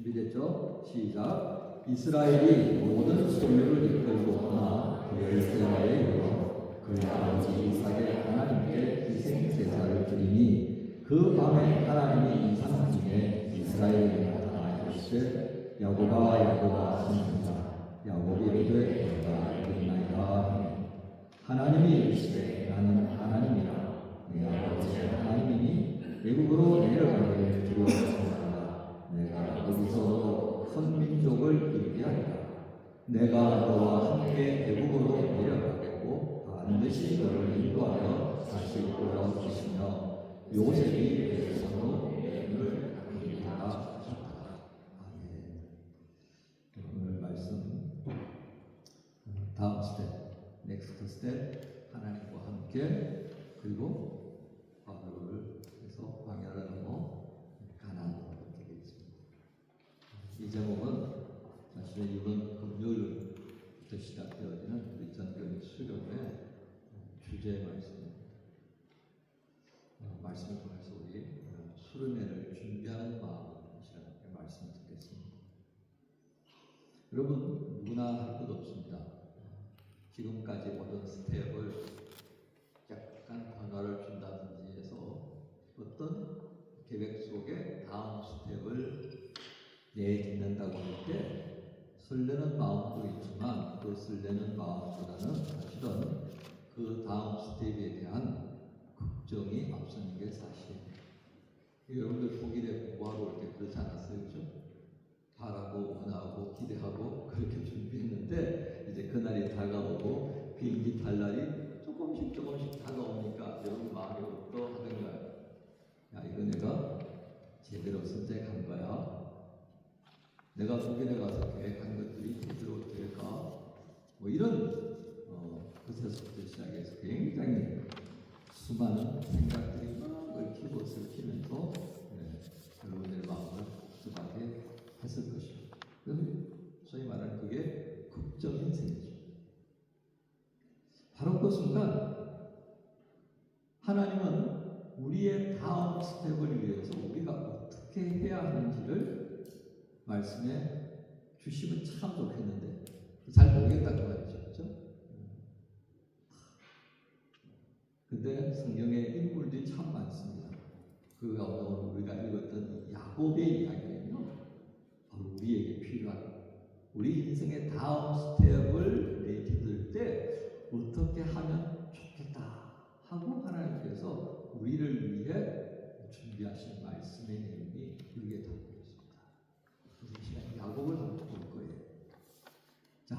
준비됐죠? 시작. 이스라엘이 모든 소유를 이끌고 떠나 그의 세라에 이르러 그의 아버지 이삭의 하나님께 희생 제사를 드리니 그 밤에 하나님이 이삭 중에 이스라엘에게 나타나 이르시되 야곱아 하시니라. 야곱이 이르되 내가 이르나이다 하니 하나님이 이르시되 나는 하나님이라 내 아버지의 하나님이니 애굽으로 내려가기를 두려워하노라. 내가 거기서 큰 민족을 이루게 하리라. 내가 너와 함께 애굽으로 내려가겠고 반드시 너를 인도하여 다시 돌아올 것이며 요셉이 내 손으로 내 눈을 감리리라 하셨다. 아멘. 오늘 말씀 다음 스텝, 넥스트 스텝, 하나님과 함께, 그리고 바로를 해서 광야를 넘어 가나안으로 이렇게 되어 있습니다. 이 제목은 사실 이번 금요일부터 시작되어지는 우리 전교육 수련회 주제 말씀입니다. 말씀을 통해서 우리 수련회를 준비하는 마음이라는 말씀을 듣겠습니다. 여러분 누구나 할 것 없습니다. 지금까지 모든 스텝을 약간 변화를 준다든지 해서 어떤 계획 속에 다음 스텝을 내딛는다고 할 때 설레는 마음도 있지만 그 설레는 마음보다는 사실은 그 다음 스텝에 대한 걱정이 앞서는 게 사실입니다. 여러분들 독일에 공부하러 올 때 그렇지 않았어요? 그죠? 바라고 원하고 기대하고 그렇게 준비했는데 이제 그날이 다가오고 비행기 탈 날이 조금씩 다가오니까 여러분 마음이 어떠하던가요? 야, 이거 내가 제대로 선택한 거야. 내가 독일에 가서 계획한 것들이 제대로 될까? 뭐 이런 것에서부터 시작해서 굉장히 수많은 생각들이 막 얽히고 설키면서 여러분들의 마음을 복잡하게 했을 것입니다. 그래서 소위 말하는 그게 극적인 생이죠. 바로 그 순간 하나님은 우리의 다음 스텝을 위해서 우리가 어떻게 해야 하는지를 말씀해 주시면 참 좋겠는데 잘 모르겠다는 말이죠. 그렇죠? 근데 성경에 인물들이 참 많습니다. 그 가운데 오늘 우리가 읽었던 야곱의 이야기는요, 바로 우리에게 필요한, 우리 인생의 다음 스텝을 내딛을 때 어떻게 하면 좋겠다 하고 하나님께서 우리를 위해 준비하신 말씀의 내용이 여기에 담겨 있습니다. 그래서 이 시간 야곱을 한번 볼 거예요. 자,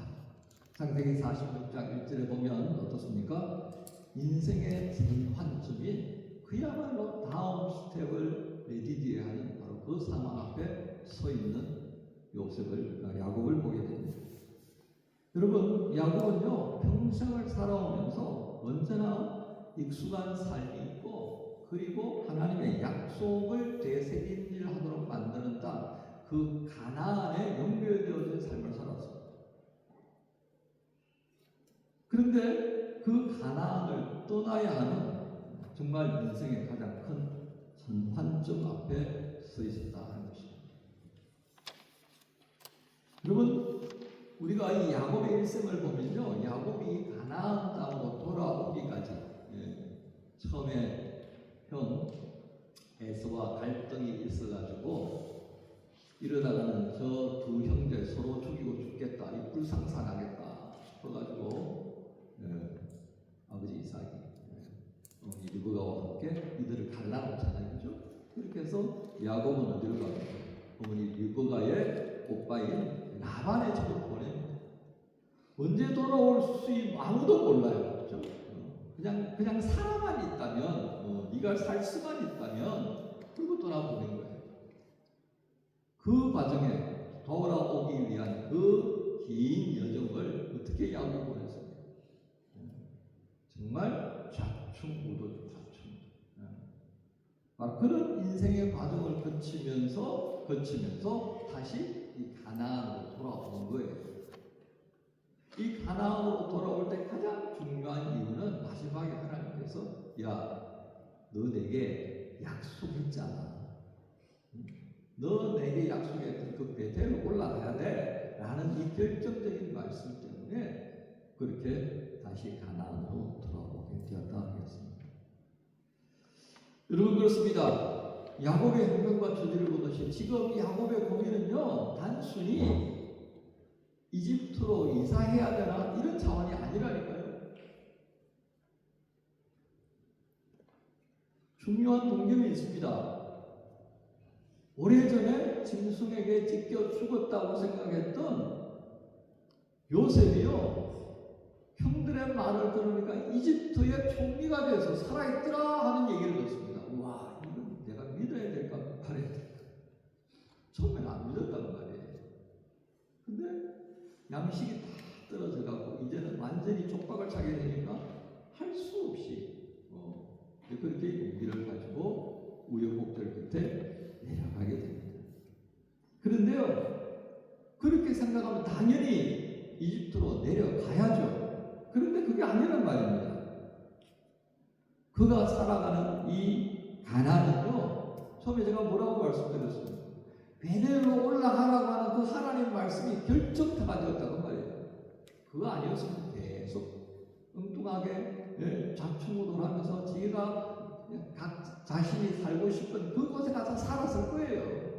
창세기 46장 1절에 보면 어떻습니까? 인생의 전환점인 그야말로 다음 스텝을 내디뎌야 하는 바로 그 상황 앞에 서 있는 야곱을 보게 됩니다. 여러분, 야곱은요 평생을 살아오면서 언제나 익숙한 삶이 있고, 그리고 하나님의 약속을 되새긴 일 하도록 만드는다, 그 가나안에 연결되어진 삶을 살았습니다. 그런데 그 가나안을 떠나야 하는 정말 인생의 가장 큰 전환점 앞에 서 있었다 하는 것입니다. 여러분, 우리가 이 야곱의 일생을 보면요, 야곱이 가나안 땅으로 돌아오기까지, 처음에 형 에서와 갈등이 있어가지고 이러다가는 저 두 형제 서로 죽이고 죽겠다, 이 불상사하겠다 싶어가지고 아버지 이삭이 어머니 리브가와 함께 이들을 갈라놓잖아요, 그죠? 그렇게 해서 야곱은 어디로 갑니까? 어머니 리브가의 오빠인 라반의 집으로 보냅니다. 언제 돌아올 수 아무도 몰라요, 그죠? 그냥 살아만 있다면, 네가 살 수만 있다면, 그리고 떠나보낸 거예요. 그 과정에 돌아오기 위한 그 긴 여정을 어떻게 야곱이 보냈습니까? 정말 좌충우돌, 바로 그런 인생의 과정을 거치면서 다시 이 가나안으로 돌아오는 거예요. 이 가나안으로 돌아올 때 가장 중요한 이유는 마지막에 하나님께서 너 내게 약속했잖아. 너 내게 약속했던 그 야곱의 행동과 저지를 보듯이 지금 야곱의 고민은요, 단순히 이집트로 이사해야 되나 이런 차원이 아니라니까요. 중요한 동점이 있습니다. 오래전에 짐승에게 찢겨 죽었다고 생각했던 요셉이요, 형들의 말을 들으니까 이집트의 총리가 돼서 살아있더라 하는 얘기를 듣습니다. 와, 이건 내가 믿어야 될까 말해야 될까. 처음에는 안 믿었단 말이에요. 근데 양식이 다 떨어져가고 이제는 완전히 촉박을 차게 되니까 할 수 없이 그렇게 용기를 가지고 우여곡절 끝에 내려가게 됩니다. 그런데요, 그렇게 생각하면 당연히 이집트로 내려가야죠. 그런데 그게 아니란 말입니다. 그가 살아가는 이 가나안은요, 처음에 제가 뭐라고 말씀드렸습니까? 베델로 올라가라고 하는 그 하나님 말씀이 결정타가 되었다고 말이에요. 그거 아니었으면 계속 엉뚱하게 좌충우돌하면서 지가 각 자신이 살고 싶은 그곳에 가서 살았을 거예요.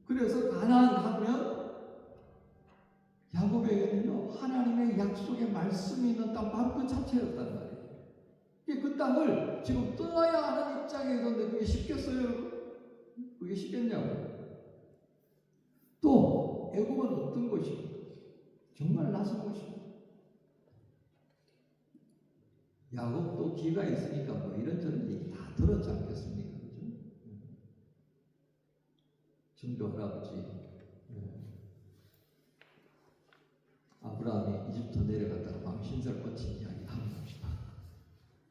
그래서 가나안 하면 야곱에게는요, 하나님의 약속의 말씀이 있는 땅 바로 그 자체였단 말이에요. 그 땅을 지금 떠나야 하는 입장에 있었는데 그게 쉽겠어요? 그게 쉽겠냐고. 또 애굽은 어떤 곳입니까? 정말 낯선 곳입니다. 야곱도 기가 있으니까 뭐 이런저런 얘기 다 들었지 않겠습니까? 그죠? 증조 할아버지 아브라함이 이집트 내려갔다가 망신살 뻗친 이야기 하는 겁니다.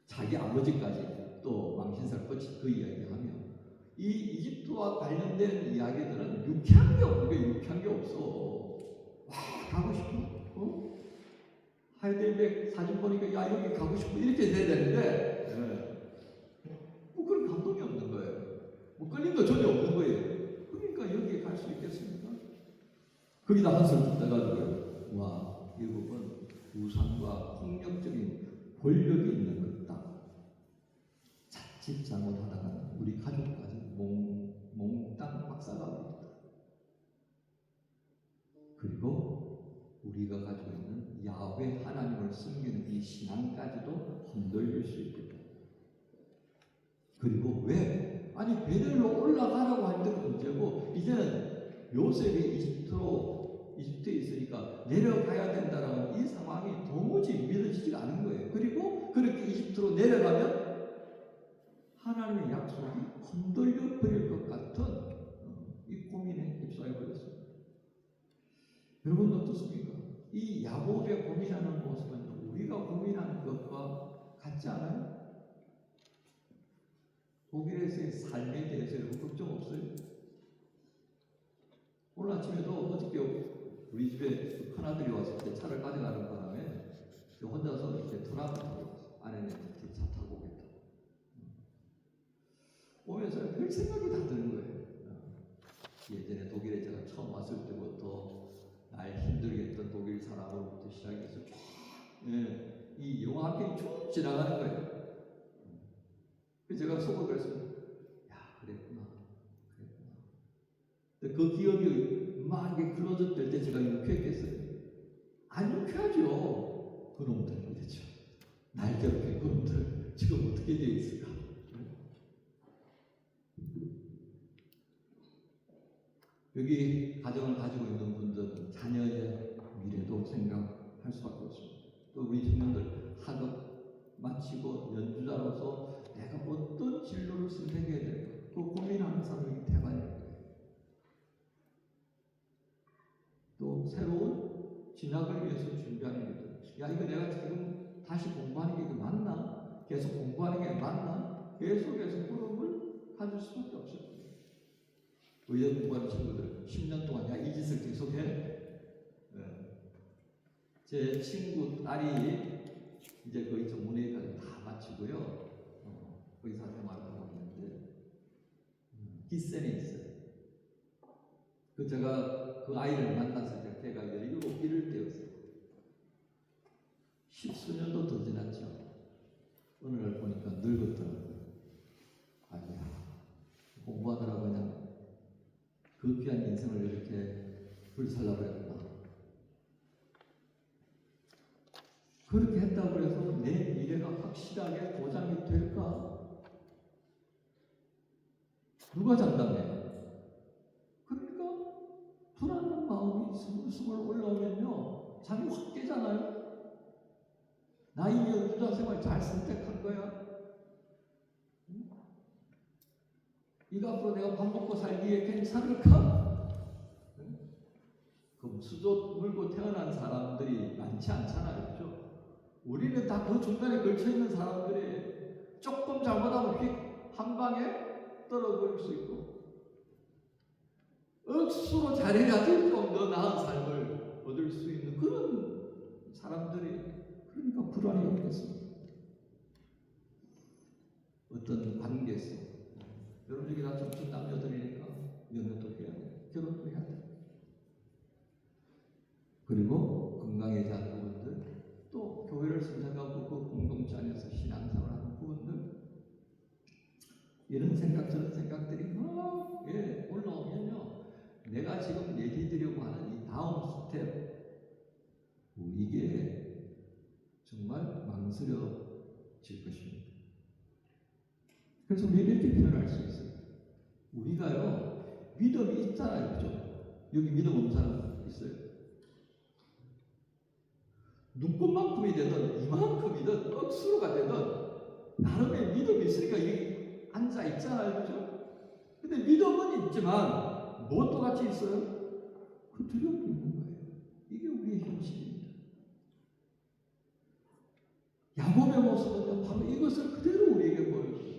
자기 아버지까지 또 망신살 뻗친 그 이야기하며 이 이집트와 관련된 이야기들은 유쾌한 게 없는 게 유쾌한 게 없어. 와, 가고 싶어? 하이델베르크 사진 보니까 야, 여기 가고 싶어 이렇게 돼야 되는데 뭐 그런 감동이 없는 거예요. 뭐 끌림도 전혀 없는 거예요. 그러니까 여기에 갈 수 있겠습니까? 거기다 한술 떠가지고요. 와, 미국은 우상과 폭력적인 권력이 있는 그 땅. 자칫 잘못하다가 우리 가족까지 몽땅 박살나버립니다. 그리고 우리가 가지고 있는 야훼 하나님을 섬기는 이 신앙까지도 흔들릴 수 있겠다. 그리고 왜? 아니 베델로 올라가라고 할 때는 문제고 이제는 요셉이 이집트에 있으니까 내려가야 된다라는 이 상황이 도무지 믿어지지가 않은 거예요. 그리고 그렇게 이집트로 내려가면 하나님의 약속이 흔들려 버릴 것 같은 이 고민에 휩싸여 버렸습니다. 여러분 어떻습니까? 이 야곱의 고민하는 모습은 우리가 고민하는 것과 같지 않아요? 독일에서의 삶에 대해서 여러분 걱정 없어요? 오늘 아침에도 어저께 우리 집에 큰아들이 왔을 때 차를 가져가는 바람에 혼자서 이렇게 트라크 타고 왔어요. 아내는 이렇게 차 타고 오겠다. 오면서 별 생각이 다 드는 거예요. 예전에 독일에 제가 처음 왔을 때부터 날 힘들게 했던 독일 사람으로부터 시작해서 이 영화 한 편이 쭉 지나가는 거예요. 그래서 제가 속을 그랬습니다. 야, 그랬구나. 근데 그 기억이 막 이게 클로즈될 때 제가 유쾌했겠어요? 안 유쾌하죠. 그놈들 그렇죠. 날 괴롭힌 그놈들 지금 어떻게 되어 있을까? 여기 가정을 가지고 있는 분들은 자녀의 미래도 생각할 수밖에 없습니다. 또 우리 청년들 학업 마치고 연주자로서 내가 어떤 진로를 선택해야 될까? 또 고민하는 사람이 대단해요. 또 새로운 진학을 위해서 준비하는 것들. 야, 이거 내가 지금 다시 공부하는 게 이거 맞나? 계속 공부하는 게 맞나? 계속해서 물음을 가질 수밖에 없어요. 의대 공부하는 친구들 10년 동안 야, 이 짓을 계속해. 제 친구 딸이 이제 거의 전문의까지 다 마치고요. 의사 생활을 하고 있는데 기센에 있어요. 그 제가 그 아이를 만났을 때 걔가 17일 때였어요. 10수년도 더 지났죠. 어느 날 보니까 늙었더라고요. 아니야. 그 귀한 인생을 이렇게 불살라버렸구나. 그렇게 했다고 해서 내 미래가 확실하게 보장이 될까? 누가 장담해요? 그러니까 불안한 마음이 스물스물 올라오면요, 잠이 확 깨잖아요. 나 이 연주자 생활 잘 선택한 거야. 이거 앞으로 내가 밥 먹고 살기에 괜찮을까? 그럼 수조 물고 태어난 사람들이 많지 않잖아요. 그렇죠? 우리는 다 그 중간에 걸쳐있는 사람들이 조금 잘못하면 휙 한 방에 떨어질 수 있고, 억수로 잘해야지 좀 더 나은 삶을 얻을 수 있는 그런 사람들이, 그러니까 불안이 오겠습니다. 어떤 관계에서 여러분 여기 다 젊은 남녀들이니까 연애도 해야 돼, 결혼도 해야 돼. 그리고 건강에 대한 부분들, 또 교회를 선택하고 그 공동체 안에서 신앙생활하는 부분들, 이런 생각 저런 생각들이 막 올라오면요, 내가 지금 얘기 드리려고 하는 이 다음 스텝, 이게 정말 망설여질 것입니다. 그래서 우리 이렇게 표현할 수 있어요. 우리가요, 믿음이 있잖아요. 그죠? 여기 믿음 없는 사람 있어요? 눈꽃만큼이 되든 이만큼이든 억수로가 되든 나름의 믿음이 있으니까 여기 앉아 있잖아요. 그죠? 근데 믿음은 있지만 무엇도 같이 있어요? 그 두려움이 있는 거예요. 이게 우리의 현실입니다. 야곱의 모습은요, 바로 이것을 그대로 우리에게 보여줘요.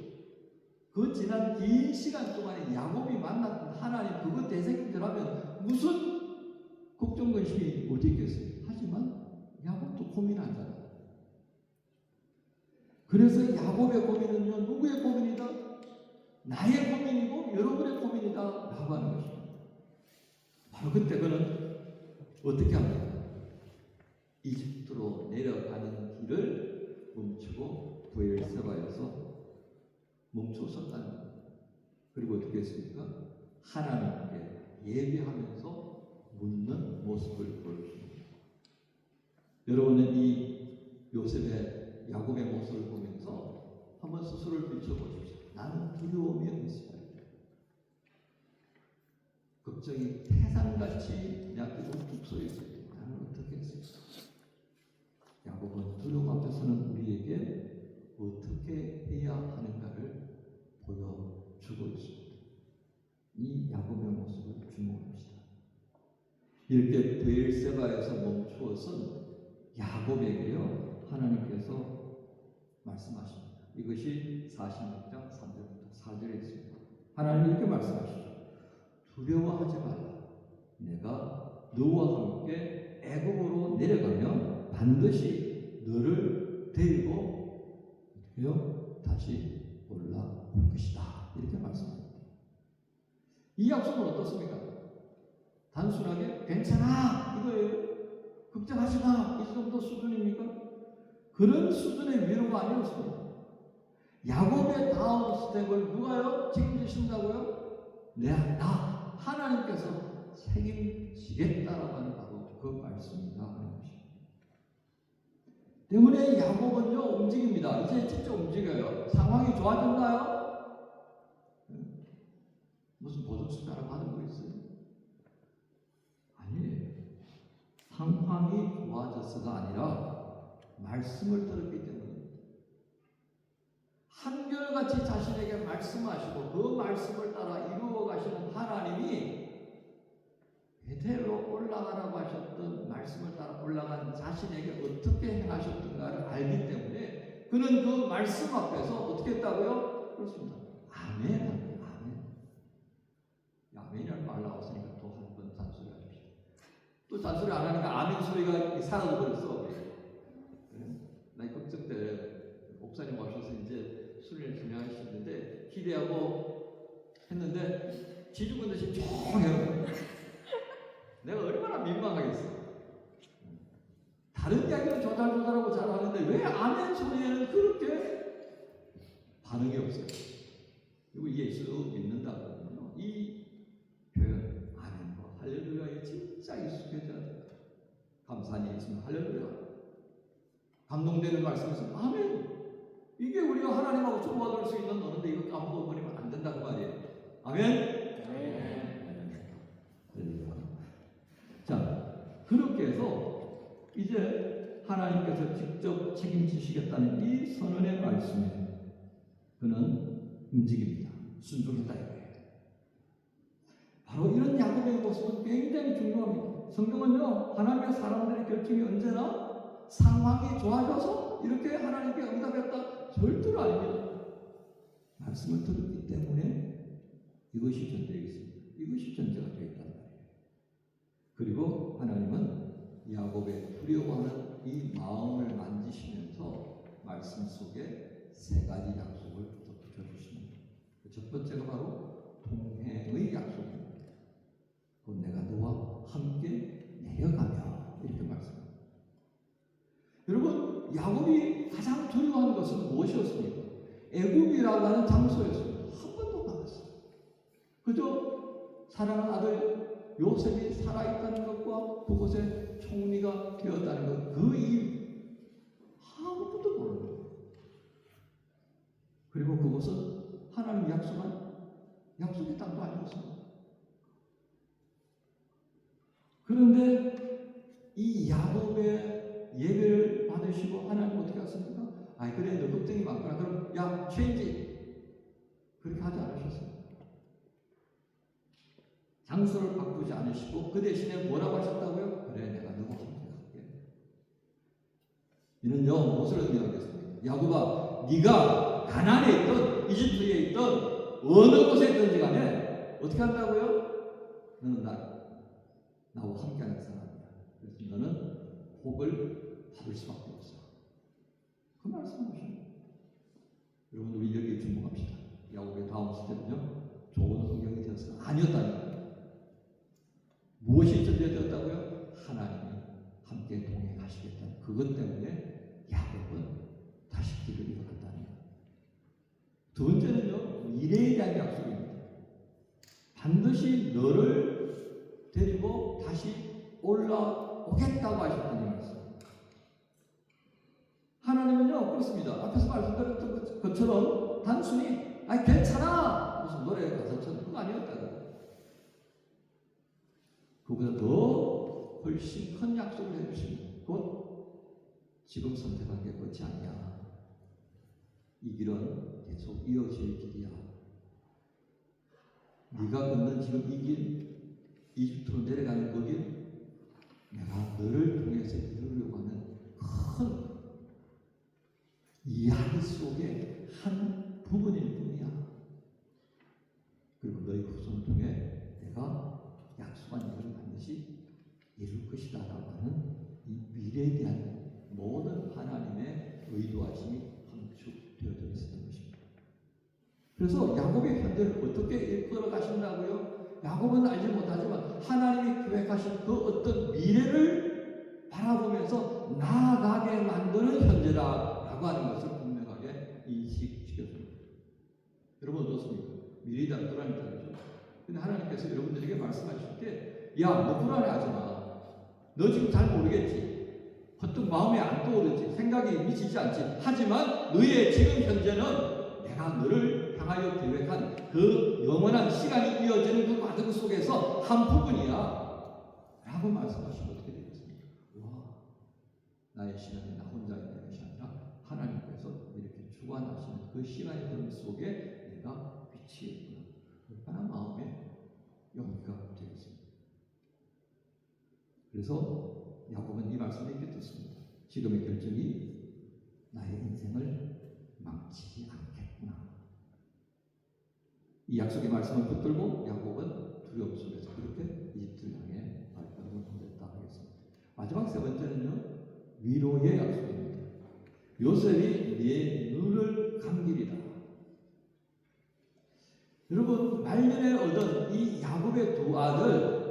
그 지난 긴 시간 동안에 야곱이 만났던 하나님, 그것 대생들하면 무슨 걱정, 근심이 어디 있겠어요? 하지만 야곱도 고민하잖아요. 그래서 야곱의 고민은요, 누구의 고민이다? 나의 고민이고 여러분의 고민이다 라고 하는 것입니다. 바로 그때 그는 어떻게 합니까? 이집트로 내려가는 길을 멈추고 브엘세바에서 멈춰섰다는 겁니다. 그리고 어떻게 했습니까? 하나님께 예배하면서 묻는 모습을 보여줍니다. 여러분은 이 요셉의 야곱의 모습을 보면서 한번 스스로를 비춰보십시오. 나는 두려움이 없습니다. 걱정이 태산같이 내 앞에 욱뚝 서 있을 때 나는 어떻게 했을까? 야곱은 두려움 앞에서는 우리에게 어떻게 해야 하는가를 보여주고 있습니다. 이 야곱의 모습을 주목합시다. 이렇게 브엘세바에서 멈추어선 야곱에게요, 하나님께서 말씀하십니다. 이것이 46장 3절부터 4절에 있습니다. 하나님 이렇게 말씀하시죠. 두려워하지 말라. 내가 너와 함께 애굽으로 내려가면 반드시 너를 데리고 다시 올라올 것이다. 이렇게 말씀합니다. 이 약속은 어떻습니까? 단순하게 괜찮아 이거예요. 걱정하지 마, 이 정도 수준입니까? 그런 수준의 위로가 아니었습니다. 야곱의 다음 스텝을 누가요? 책임지신다고요? 나 하나님께서 책임지겠다라고 하는 바로 그 말씀이다 하는 것입니다. 때문에 야곱은요, 움직입니다. 이제 직접 움직여요. 상황이 좋아졌나요? 무슨 보석숫자를 받은 거 있어요? 아니에요. 상황이 좋아져서가 아니라 말씀을 들었기 때문입니다. 한결같이 자신에게 말씀하시고 그 말씀을 따라 이루어 가시는 하나님이 베델로 올라가라고 하셨던 말씀을 따라 올라간 자신에게 어떻게 행하셨던가를 알기 때문에 그는 그 말씀 앞에서 어떻게 했다고요? 그렇습니다. 아멘. 아멘이라는 말 나왔으니까 또 한 번 잔소리 하십시오. 또 잔소리 안 하니까 아멘 소리가 사라져 버렸어. 나 걱정 때 목사님 오셔서 이제 술을 진행하시는데 기대하고 했는데 지죽은 듯이 조용해요. 내가 얼마나 민망하겠어. 다른 이야기는 조잘조잘하고 잘하는데 왜 아멘 소리에는 그렇게 반응이 없어요? 그리고 예수 믿는다거든요. 이 표현 진짜 익숙해져야 돼요. 감사한 일이 있으면 할렐루야. 감동되는 말씀에서 아멘. 이게 우리가 하나님하고 조화될 수 있는 언어인데 이거 까먹어버리면 안 된다고 말이에요. 아멘. 자, 그렇게 해서 이제 하나님께서 직접 책임지시겠다는 이 선언의 말씀에 그는 움직입니다. 순종했다 이거예요. 바로 이런 야곱의 모습은 굉장히 중요합니다. 성경은요, 하나님의 사람들의 결정이 언제나 상황이 좋아져서 이렇게 하나님께 응답했다 절대로 아닙니다. 말씀을 들었기 때문에 이것이 전제되어 있습니다. 이것이 전제가 되어 있단 말이에요. 그리고 하나님은 야곱의 두려워하는 이 마음을 만지시면서 말씀 속에 세 가지 약속을 덧붙여 주십니다. 첫 번째가 바로 동행의 약속입니다. 곧 내가 너와 함께 내려가며 이렇게 말씀합니다. 여러분, 야곱이 가장 두려워하는 것은 무엇이었습니까? 애굽이라고 하는 장소였습니다. 한 번도 못 나갔어요. 그저 사랑하는 아들 요셉이 살아있다는 것과 그곳에 총리가 되었다는 것, 그 이유 아무것도 모르는 거예요. 그리고 그곳은 하나님 약속한 약속의 땅도 아니었습니다. 그런데 이 야곱의 예배를 받으시고 하나님 어떻게 하십니까? 아이 그래 너 걱정이 많구나. 그럼 야 체인지 그렇게 하지 않으셨어요. 장소를 바꾸지 않으시고 그 대신에 뭐라고 하셨다고요? 그래 내가 너와 함께 갈게. 이는요 무엇을 의미하겠습니까? 야곱아 네가 가나안에 있던 이집트에 있던 어느 곳에 있든지 간에 어떻게 한다고요? 너는 나와 함께하는 사람이야. 그래서 너는 복을 받을 수밖에 없어. 그 말씀하시는 여러분 우리 여기에 주목합시다. 야곱의 다음 스텝은요 좋은 환경이 되어서는 아니었다는 거예요. 무엇이 전제되었다고요? 하나님이 함께 동행하시겠다는 그것 때문에 야곱은 다시 길을 잃어갔다는 거예요. 두 번째는요 미래에 대한 약속입니다. 반드시 너를 데리고 다시 올라오겠다고 하셨다는 말씀. 하나님은요 그렇습니다. 앞에서 말씀드렸던 것처럼 단순히 아니 괜찮아 무슨 노래 가사처럼 그거 아니었다고요. 그보다 더 훨씬 큰 약속을 해주십니다. 곧 지금 선택한 게 끝이 아니야. 이 길은 계속 이어질 길이야. 네가 걷는 지금 이 길, 이집트로 내려가는 그 길, 내가 너를 통해서 이루려고 하는 큰 이야기 속의 한 부분일 뿐이야. 그리고 너희 후손을 통해 내가 약속한 일을 반드시 이룰 것이다 라고 하는 이 미래에 대한 모든 하나님의 의도하심이 함축되어져 있었던 것입니다. 그래서 야곱의 현재를 어떻게 이끌어 가신다고요? 야곱은 알지 못하지만 하나님이 계획하신 그 어떤 미래를 바라보면서 나아가게 만드는 현재라고 하는 것을 분명하게 인식시켜줍니다. 여러분 어떻습니까? 미래에 대한 불안이 있다죠. 근데 하나님께서 여러분들에게 말씀하실 때, 야, 너 불안해하지 마. 너 지금 잘 모르겠지. 헛된 마음에 안 떠오르지. 생각이 미치지 않지. 하지만 너의 지금 현재는 내가 너를 향하여 계획한 그 영원한 시간이 이어지는 그 과정 속에서 한 부분이야. 라고 말씀하시면 어떻게 되겠습니까? 와, 나의 시간이 나 혼자 있는 것이 아니라 하나님께서 이렇게 주관하시는 그 시간의 흐름 속에 내가 위치해 있구나. 얼마나 마음에 용기가 되겠습니다. 그래서 야곱은 이 말씀을 이렇게 듣습니다. 지금의 결정이 나의 인생을 망치지 않겠구나. 이 약속의 말씀을 붙들고 야곱은 두려움 속에서 그렇게 이집트를 향해 발걸음을 옮겼다 하겠습니다. 마지막 세 번째는요. 위로의 약속입니다. 요셉이 네 눈을 감기리다. 여러분 말년에 얻은 이 야곱의 두 아들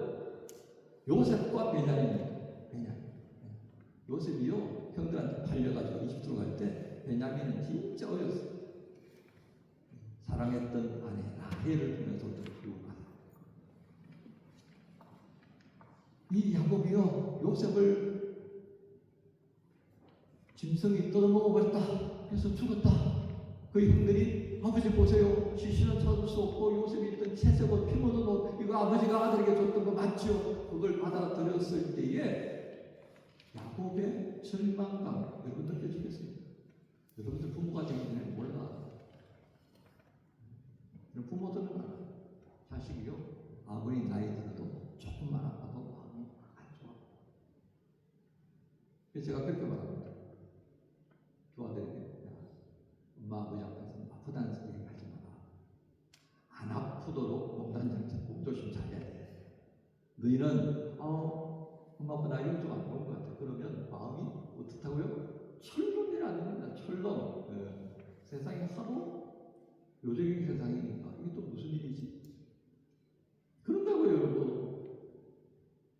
요셉과 베냐민입니다. 요셉이요 형들한테 팔려가지고 이집트로 갈 때 베냐민은 진짜 어렸어요. 사랑했던 아내 라헬을 통해서 얻은 두 아들. 이 야곱이요 요셉을 짐승이 뜯어먹어버렸다. 그래서 죽었다. 그 형들이 아버지 보세요. 시신은 찾을 수 없고 요셉이 입던 채색 옷, 피 묻은 옷, 이거 아버지가 아들에게 줬던 거 맞죠? 그걸 받아들였을 때에 야곱의 절망감 여러분 느껴지겠습니까? 여러분들 부모가 되기 전에 몰라. 부모들은 알아. 자식이요 아무리 나이 들어도 조금만 아파도 마음이 안 좋아. 그래서 제가 그렇게 말합니다. 두 아들에게 엄마 아버지 앞에서 아프다는 얘기 하지 마라. 안 아프도록 몸단장 몸조심 잘해야 돼. 너희는 엄마 아빠 나이가 좀 안 좋은 것 같아. 그러면 마음이 어떻다고요? 철론이라는 겁니다. 철론. 세상이 하도 요적인 세상이니까 이게 또 무슨 일이지? 그런다고요 여러분.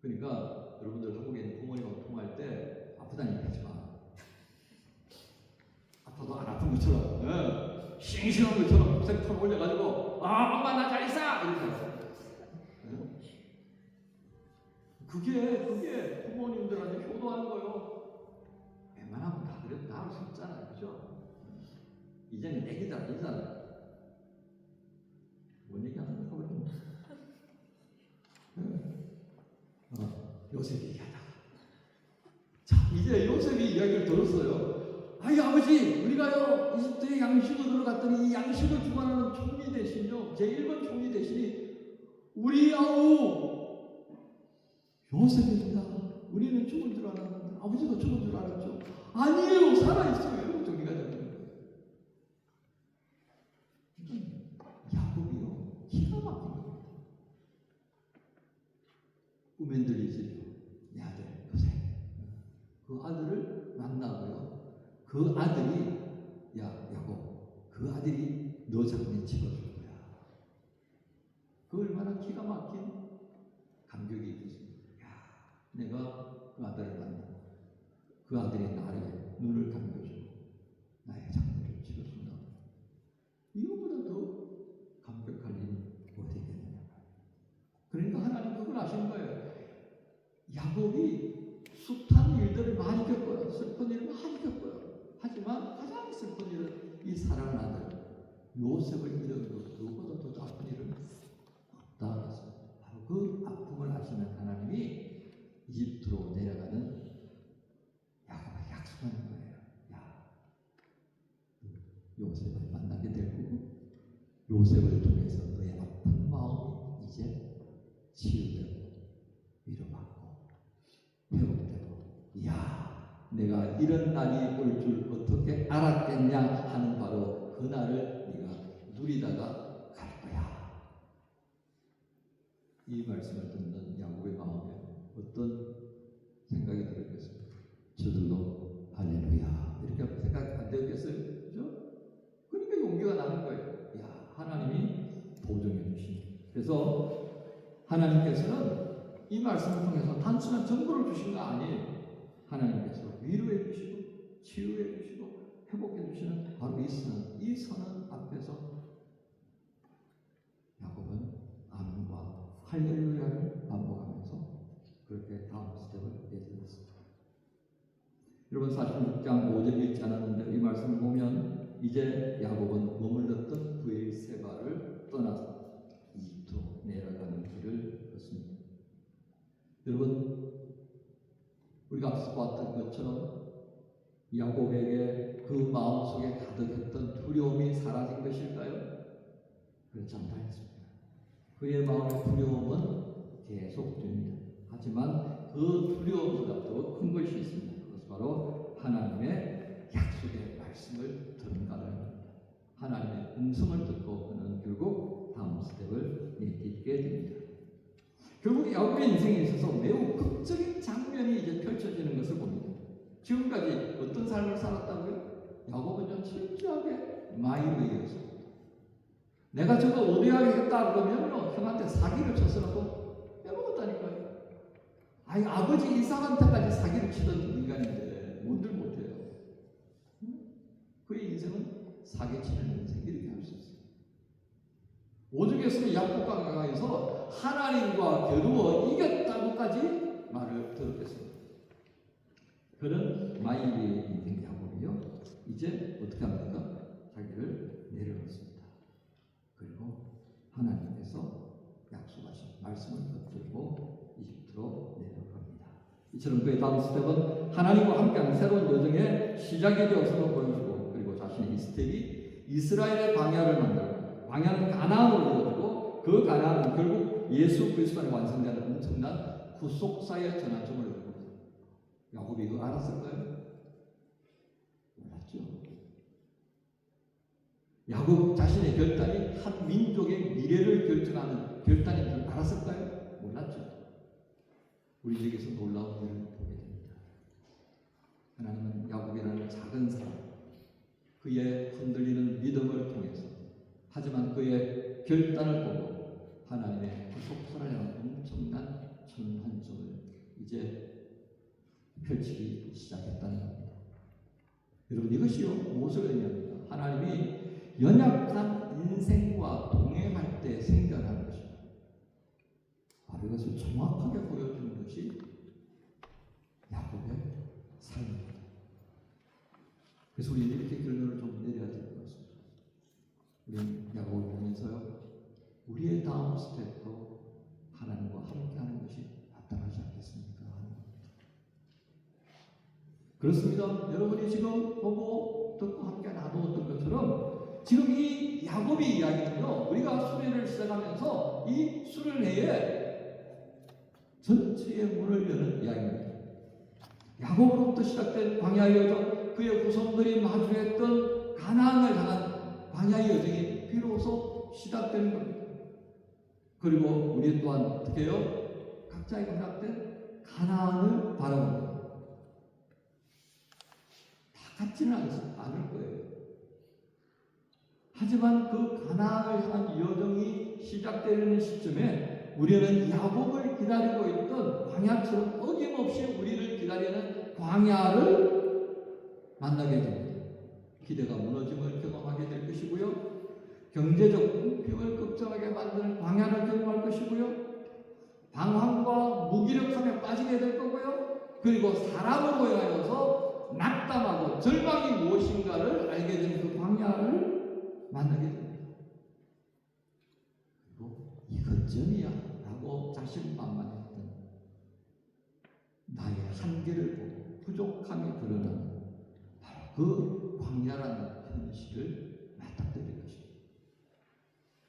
그러니까 여러분들 한국에 있는 부모님하고 통화할 때 아프다는 얘기 하지 마. 아파도 안 아픈 것처럼 싱싱한 것처럼 색톤 올려가지고 엄마 나 잘 있어! 이렇게 하세요. 그게 부모님들한테 효도하는 거예요. 웬만하면 다 그래도 나을 수 있잖아요. 그죠? 이제는 애기들 아니잖아요. 뭔 얘기 하는 거야? 요셉이 얘기하다가 자 이제 요셉이 이야기를 들었어요. 아이 아버지 우리가요 이집트에 양식으로 들어갔더니 이 양식을 주관하는 총리 대신요 제1번 총리 대신이 우리 아우 요셉입니다. 우리는 죽은 줄 알았는데 아버지도 죽은 줄 알았죠. 아니에요 살아있어요. 이러고 정리가 되는 거예요. 야곱이요 기가 막힌 겁니다. 꿈에 들리지요. 내 아들 요셉. 그 아들을 만나고요. 그 아들이 야 야곱 그 아들이 너 장례 찍어줄 거야. 그 얼마나 기가 막힌 감격이 있겠습니까? 내가 그 아들을 만나고 그 아들이 나를 눈을 감겨주고 나의 장례를 찍어준다. 이거보다 더 감격할 일이 어디 있겠느냐. 그러니까 하나님 그걸 아시는 거예요. 야곱이 숱한 일들을 많이 겪어요. 슬픈 일을 많이 겪어요. 하지만 가장 슬픈 일은 이 사랑하는 아들 요셉을 잃은 것 그것보다 더 아픈 일은 없다 했습니다. 바로 그 아픔을 아시는 하나님이 이집트로 내려가는 야곱에게 약속하는 거예요. 야, 요셉을 만나게 될 거고 요셉을 통해서 너의 아픈 마음이 이제 치유되고 위로받고 회복되고 야, 내가 이런 날이 올 줄 어떻게 알았겠냐 하는 바로 그 날을 네가 누리다가 갈 거야. 이 말씀을 듣는 야곱의 마음에 어떤 생각이 들었겠습니까? 저들도 할렐루야 이렇게 생각 안 되겠어요? 그죠? 그러니까 용기가 나는 거예요. 야, 하나님이 보증해 주시니. 그래서 하나님께서는 이 말씀을 통해서 단순한 정보를 주신 거 아니에요. 하나님께서 위로해 주시고 치유해 주시고 회복해 주시는 바로 이 선은 앞에서 야곱은 아멘과 할렐루야를 반복하면서 그렇게 다음 스텝을 내드렸습니다. 여러분 46장 5절 읽지 않았는데 이 말씀을 보면 이제 야곱은 머물렀던 브엘세바를 떠나서 이집트로 내려가는 길을 걷습니다. 여러분 우리가 앞서 봤던 것처럼 야곱에게 그 마음속에 가득했던 두려움이 사라진 것일까요? 그렇지 않다 했습니다. 그의 마음의 두려움은 계속됩니다. 하지만 그 두려움보다 더 큰 것이 있습니다. 그것은 바로 하나님의 약속의 말씀을 들은다는 겁니다. 하나님의 음성을 듣고 그는 결국 다음 스텝을 내딛게 됩니다. 결국 야곱의 인생에 있어서 매우 극적인 장면이 이제 펼쳐지는 것을 봅니다. 지금까지 어떤 삶을 살았다고요? 야곱은 철저하게 마이웨이였습니다. 내가 저거 오대하게 했다 그러면요 형한테 사기를 쳤으라고 빼먹었다니까요. 아니 아버지 이삭한테까지 사기를 치던 인간인데 뭔들 못해요. 그의 인생은 사기치는 인생 이렇게 할 수 있어요. 오죽했으면 야곱과 강에서 하나님과 겨루어 이겼다고까지 말을 들었겠습니다. 그런 마이리에 있는 야곱이요, 이제 어떻게 합니까? 자기를 내려놓습니다. 그리고 하나님께서 약속하신 말씀을 붙들고 이집트로 내려갑니다. 이처럼 그의 다음 스텝은 하나님과 함께하는 새로운 여정의 시작이 되어서도 보여주고, 그리고 자신의 이 스텝이 이스라엘의 광야를 만들고, 광야는 가나안으로 이어지고, 그 가나안은 결국 예수 그리스도 안에 완성되는 엄청난 구속사의 전환점을 이룹니다. 야곱이 이거 알았을까요? 몰랐죠. 야곱 자신의 결단이 한 민족의 미래를 결정하는 결단인 줄 알았을까요? 몰랐죠. 우리에게서 놀라운 일을 보게 됩니다. 하나님은 야곱이라는 작은 사람, 그의 흔들리는 믿음을 통해서, 하지만 그의 결단을 보고 하나님의 구속사를 향한 엄청난 전환점을 이제 펼치기 시작했다는 겁니다. 여러분, 이것이요 무엇을 의미합니까? 하나님이 연약한 인생과 동행할 때 생겨나는 것입니다. 바로 이것을 정확하게 보여주는 것이 야곱의 삶입니다. 그래서 우리는 이렇게 결론을 좀 내려야 될 것 같습니다. 우리는 야곱을 보면서요, 우리의 다음 스텝도 하나님과 함께하는 것이 나타나지 않겠습니까? 그렇습니다. 여러분이 지금 보고 듣고 함께 나누었던 것처럼 지금 이 야곱의 이야기는요, 우리가 수련을 시작하면서 이 수련회의 전체의 문을 여는 이야기입니다. 야곱으로부터 시작된 광야의 여정, 그의 후손들이 마주했던 가나안을 향한 광야의 여정이 비로소 시작되는 겁니다. 그리고 우리 또한 어떻게 해요? 각자의 허락된 가나안을 바라봅니다. 같지는 않을 거예요. 하지만 그 가나안을 향한 여정이 시작되는 시점에 우리는 야곱을 기다리고 있던 광야처럼 어김없이 우리를 기다리는 광야를 만나게 됩니다. 기대가 무너짐을 경험하게 될 것이고요, 경제적 궁핍을 걱정하게 만드는 광야를 경험할 것이고요, 방황과 무기력함에 빠지게 될 거고요, 그리고 사람으로 인하여서 낙담하고 절망이 무엇인가를 알게 되는 그 광야를 만나게 됩니다. 그리고 이것 전이야 라고 자신만만했던 나의 한계를 보고 부족함이 드러나는 바로 그 광야라는 현실을 맞닥뜨릴 것입니다.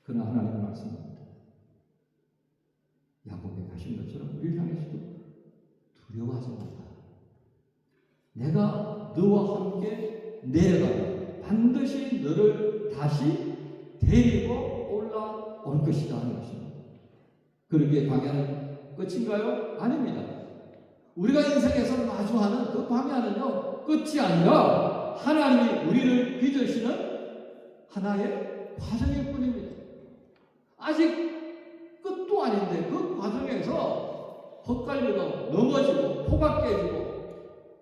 그러나 하나님은 말씀합니다. 야곱에 가신 것처럼 우리를 향해서도 두려워하지 말라. 내가 너와 함께 내려가면 반드시 너를 다시 데리고 올라올 것이다 하는 것입니다. 그러기에 광야는 끝인가요? 아닙니다. 우리가 인생에서 마주하는 그 광야는요, 끝이 아니라 하나님이 우리를 빚으시는 하나의 과정일 뿐입니다. 아직 끝도 아닌데 그 과정에서 헛갈려도 넘어지고 코가 깨지고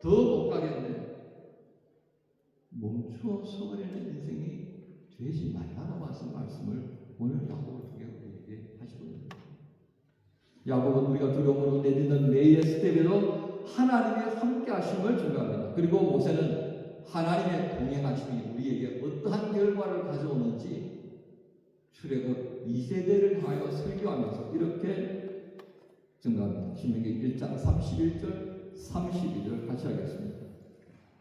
더 못 가겠네. 멈추어 서버리는 인생이 되지 말라라고 하신 말씀을 오늘 야곱을 통해 우리에게 하시거든요. 야곱은 우리가 두려움으로 내딛는 매일의 스텝에도 하나님의 함께 하심을 증거합니다. 그리고 모세는 하나님의 동행하심이 우리에게 어떠한 결과를 가져오는지 출애굽 2세대를 향하여 설교하면서 이렇게 증거합니다. 신명기 1장 31절 32절 같이 하겠습니다.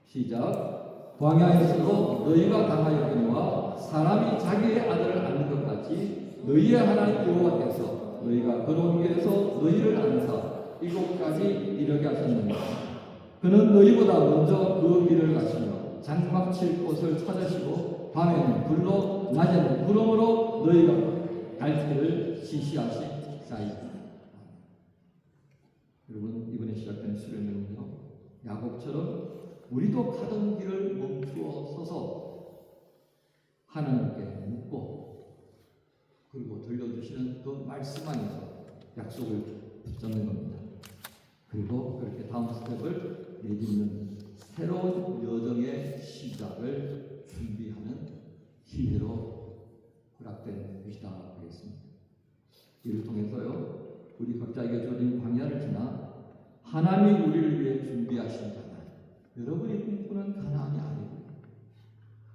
시작. 광야에서도 너희가 당하였거니와 사람이 자기의 아들을 낳는 것 같이 너희의 하나님 여호와께서 너희가 걸어온 길에서 너희를 안사 이곳까지 이르게 하셨느니라. 그는 너희보다 먼저 그 길을 가시며 장막 칠 곳을 찾으시고 밤에는 불로 낮에는 구름으로 너희가 갈 길을 지시하시사이다. 여러분, 이번에 시작된 수련회는요, 야곱처럼 우리도 가던 길을 멈추어 서서 하나님께 묻고 그리고 들려주시는 그 말씀 안에서 약속을 붙잡는 겁니다. 그리고 그렇게 다음 스텝을 내딛는 새로운 여정의 시작을 준비하는 기회로 허락된 것이다 하겠습니다. 이를 통해서요, 우리 각자에게 주어진 광야를 지나 하나님이 우리를 위해 준비하신 가나안. 여러분이 꿈꾸는 가나안이 아니고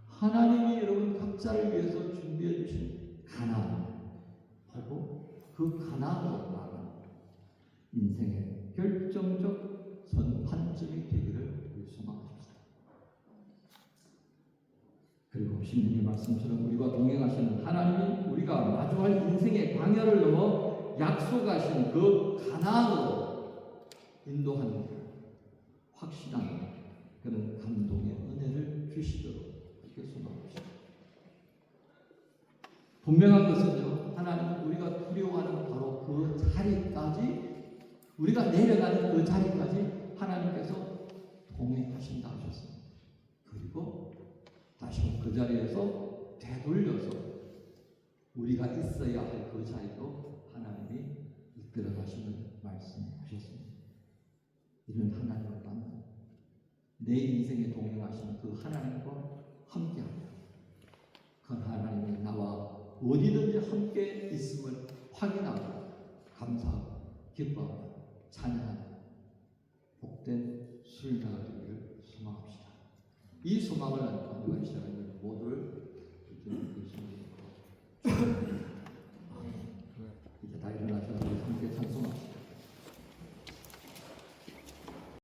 하나님이 여러분 각자를 위해서 준비해 주신 가나안, 하고 그 가나안으로 나아가는 인생의 결정적 선판점이 되기를 소망합니다. 그리고 신명의 말씀처럼 우리와 동행하시는 하나님이 우리가 마주할 인생의 광야를 넘어 약속하신 그 가나안으로 인도하는 확신한 그런 감동의 은혜를 주시도록 이렇게 소망합니다. 분명한 것은요, 하나님은 우리가 두려워하는 바로 그 자리까지, 우리가 내려가는 그 자리까지 하나님께서 동행하신다 하셨습니다. 그리고 다시 그 자리에서 되돌려서 우리가 있어야 할 그 자리로 하나님이 이끌어 가시는 말씀하셨습니다. 이런 하나님을 만나 내 인생에 동행하시는 그 하나님과 함께하며 그 하나님이 나와 어디든지 함께 있음을 확인하고 감사하고 기뻐하며 찬양하는 복된 수요일날 되기를 소망합시다. 이 소망을 안고 우리가 이 시간을 모두를 주님께 소망합니다.